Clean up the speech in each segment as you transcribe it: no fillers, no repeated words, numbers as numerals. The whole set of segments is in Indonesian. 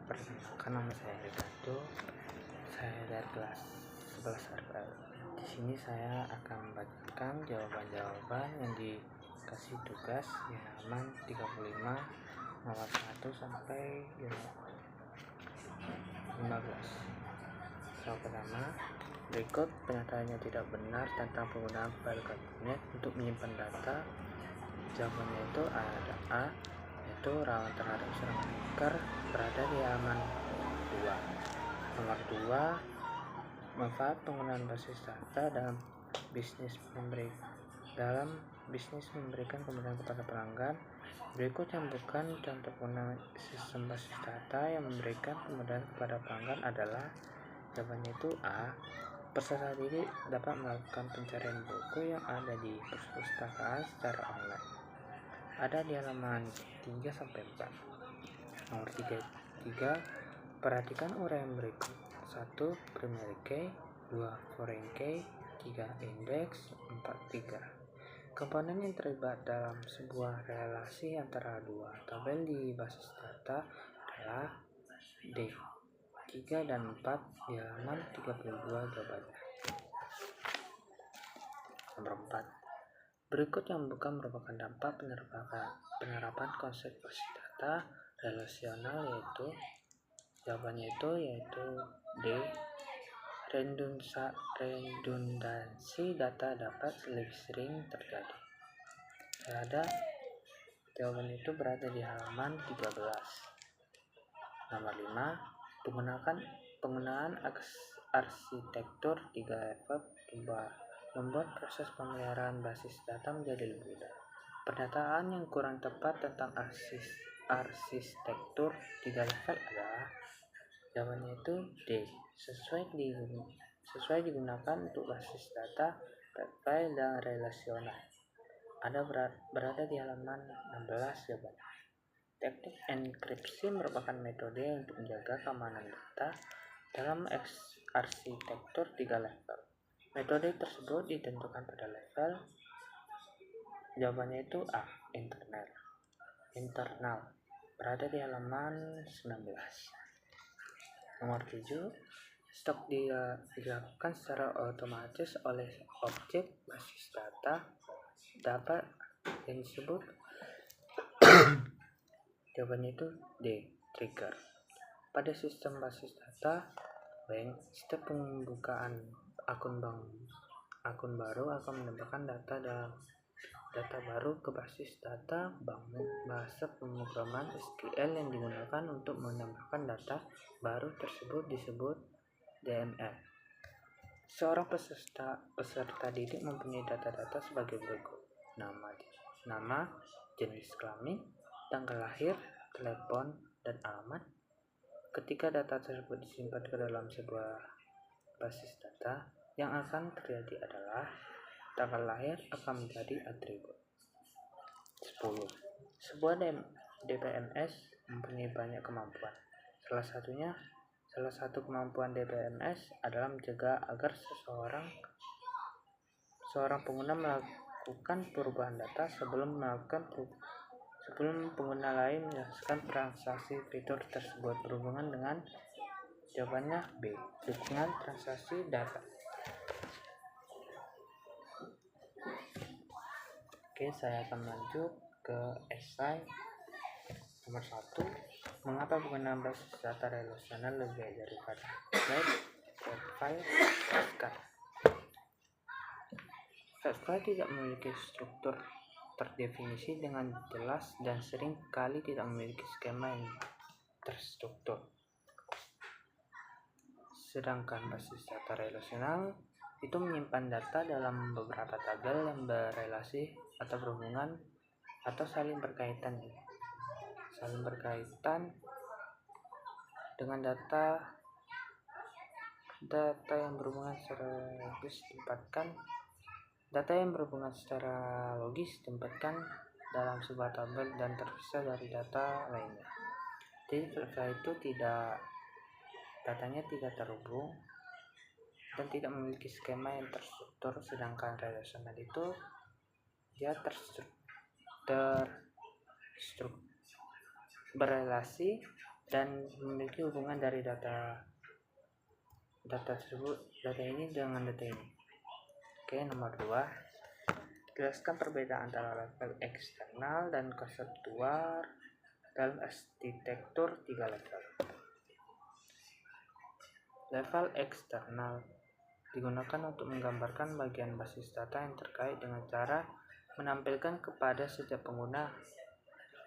Perkenalkan, nama saya Ricardo. Saya dari kelas 11 RPL. Di sini saya akan membacakan jawaban-jawaban yang dikasih tugas di halaman 35 nomor 1 sampai 15. Soal pertama, berikut pernyataannya tidak benar tentang penggunaan file kabinet untuk menyimpan data. Jawabannya itu ada A, yaitu rawan terhadap serangan hacker, berada di halaman 2. Nomor 2, manfaat penggunaan basis data dalam bisnis memberikan kemudahan kepada pelanggan. Berikut yang bukan contoh penggunaan sistem basis data yang memberikan kemudahan kepada pelanggan adalah, jawabannya itu A, peserta didik dapat melakukan pencarian buku yang ada di perpustakaan secara online. Ada di halaman 3-4. Nomor 3, perhatikan uraian berikut. 1. Primary key, 2. Foreign key, 3. Index, 4. Trigger. Komponen yang terlibat dalam sebuah relasi antara dua tabel di basis data adalah D. 3 dan 4 di halaman 32 jawabannya. Nomor 4, berikut yang bukan merupakan dampak penerapan konsep basis data relasional, yaitu jawabannya yaitu D. Redundansi data dapat lebih sering terjadi. Ada jawaban itu berada di halaman 13. Nomor 5, penggunaan arsitektur 3 level membuat proses pemeliharaan basis data menjadi lebih mudah. Pernyataan yang kurang tepat tentang arsitektur 3 level adalah, jawabannya itu D. Sesuai digunakan untuk basis data, file dan relasional. Ada berada di halaman 16 jawabannya. Teknik enkripsi merupakan metode untuk menjaga keamanan data dalam arsitektur 3 level. Metode tersebut ditentukan pada level. Jawabannya itu A. Internal. Berada di halaman 19. Nomor 7, stok dilakukan secara otomatis oleh objek basis data dapat yang disebut jawabannya itu D. Trigger. Pada sistem basis data bank, setiap pembukaan akun baru akan menambahkan data baru ke basis data bank. Bahasa pemrograman SQL yang digunakan untuk menambahkan data baru tersebut disebut DML. Seorang peserta didik mempunyai data-data sebagai berikut: nama, jenis kelamin, tanggal lahir, telepon, dan alamat. Ketika data tersebut disimpan ke dalam sebuah basis data, yang akan terjadi adalah tanggal lahir akan menjadi atribut. 10. Sebuah DBMS mempunyai banyak kemampuan. Salah satu kemampuan DBMS adalah mencegah agar seorang pengguna melakukan perubahan data sebelum pengguna lain menyelesaikan transaksi. Fitur tersebut berhubungan dengan, jawabannya B, dukungan transaksi data. Oke, saya akan lanjut ke esai nomor 1. Mengapa penggunaan basis data relasional lebih baik daripada file? File tidak memiliki struktur terdefinisi dengan jelas dan sering kali tidak memiliki skema yang terstruktur. Sedangkan basis data relasional itu menyimpan data dalam beberapa tabel yang berrelasi atau berhubungan atau saling berkaitan dengan data yang berhubungan secara logis ditempatkan dalam sebuah tabel dan terpisah dari data lainnya. Jadi file itu datanya tidak terhubung dan tidak memiliki skema yang terstruktur, sedangkan relasional itu dia berrelasi dan memiliki hubungan dari data ini dengan data ini. Oke, nomor 2, jelaskan perbedaan antara level eksternal dan konseptual dalam arsitektur 3 level. Level eksternal digunakan untuk menggambarkan bagian basis data yang terkait dengan cara menampilkan kepada setiap pengguna,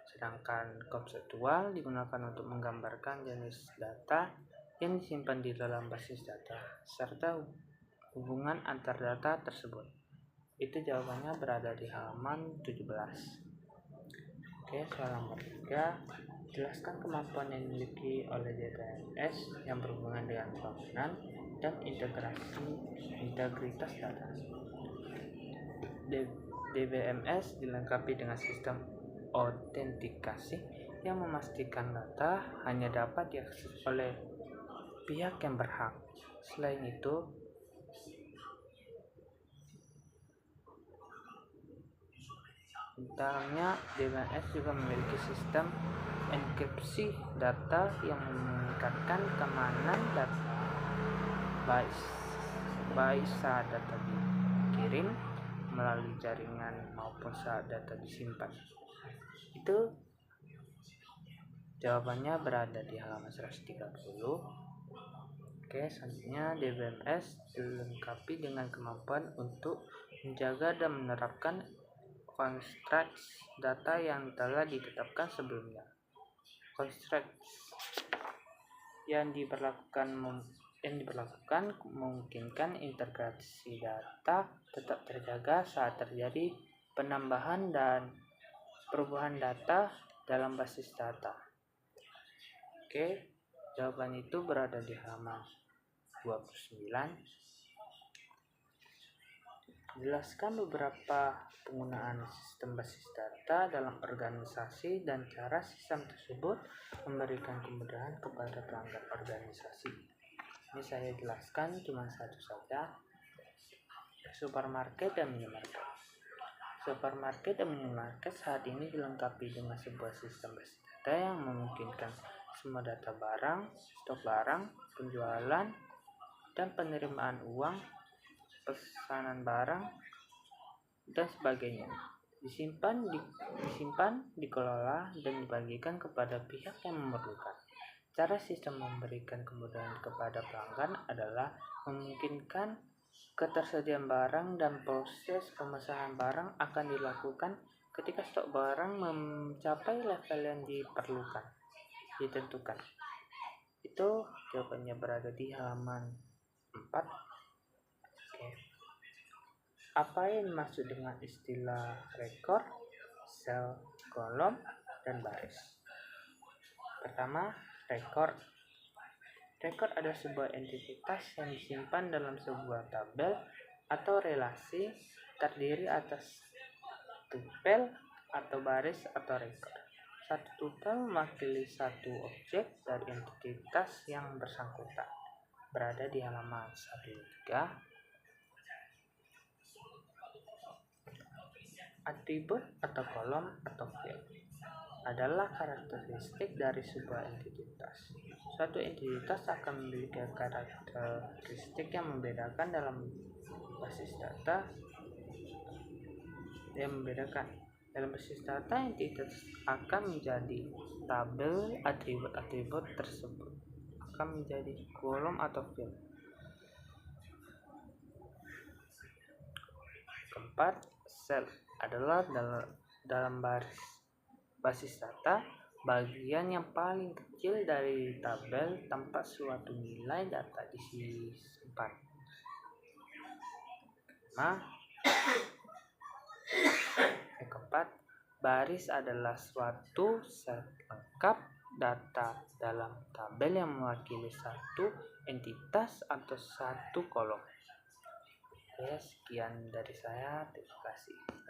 sedangkan konseptual digunakan untuk menggambarkan jenis data yang disimpan di dalam basis data serta hubungan antar data tersebut. Itu jawabannya berada di halaman 17. Oke, soal nomor 3, jelaskan kemampuan yang dimiliki oleh DBMS yang berhubungan dengan bangunan dan integritas data. DBMS dilengkapi dengan sistem autentikasi yang memastikan data hanya dapat diakses oleh pihak yang berhak. Selain itu, dalamnya DBMS juga memiliki sistem enkripsi data yang meningkatkan keamanan data baik saat data dikirim melalui jaringan maupun saat data disimpan. Itu jawabannya berada di halaman 130. Oke, selanjutnya DBMS dilengkapi dengan kemampuan untuk menjaga dan menerapkan constructs data yang telah ditetapkan sebelumnya. Constructs yang diberlakukan memungkinkan integrasi data tetap terjaga saat terjadi penambahan dan perubahan data dalam basis data. Oke, jawaban itu berada di halaman 29. Jelaskan beberapa penggunaan sistem basis data dalam organisasi dan cara sistem tersebut memberikan kemudahan kepada pelanggan organisasi. Ini saya jelaskan cuma satu saja. Supermarket dan minimarket. Supermarket dan minimarket saat ini dilengkapi dengan sebuah sistem basis data yang memungkinkan semua data barang, stok barang, penjualan, dan penerimaan uang, pesanan barang, dan sebagainya disimpan, dikelola, dan dibagikan kepada pihak yang memerlukan. Cara sistem memberikan kemudahan kepada pelanggan adalah memungkinkan ketersediaan barang dan proses pemesanan barang akan dilakukan ketika stok barang mencapai level yang ditentukan. Itu jawabannya berada di halaman 4. Oke. Apa yang dimaksud dengan istilah rekor, sel, kolom, dan baris? Pertama, rekor. Rekor adalah sebuah entitas yang disimpan dalam sebuah tabel atau relasi terdiri atas tupel atau baris atau rekor. Satu tupel mewakili satu objek dari entitas yang bersangkutan. Berada di halaman 13. Atribut atau kolom atau field adalah karakteristik dari sebuah entitas. Suatu entitas akan memiliki karakteristik yang membedakan dalam basis data. Dalam basis data, entitas akan menjadi tabel, atribut-atribut tersebut akan menjadi kolom atau field. Keempat, sel adalah dalam basis data bagian yang paling kecil dari tabel tempat suatu nilai data disimpan. Keempat, baris adalah suatu set lengkap data dalam tabel yang mewakili satu entitas atau satu kolom. Oke, sekian dari saya. Terima kasih.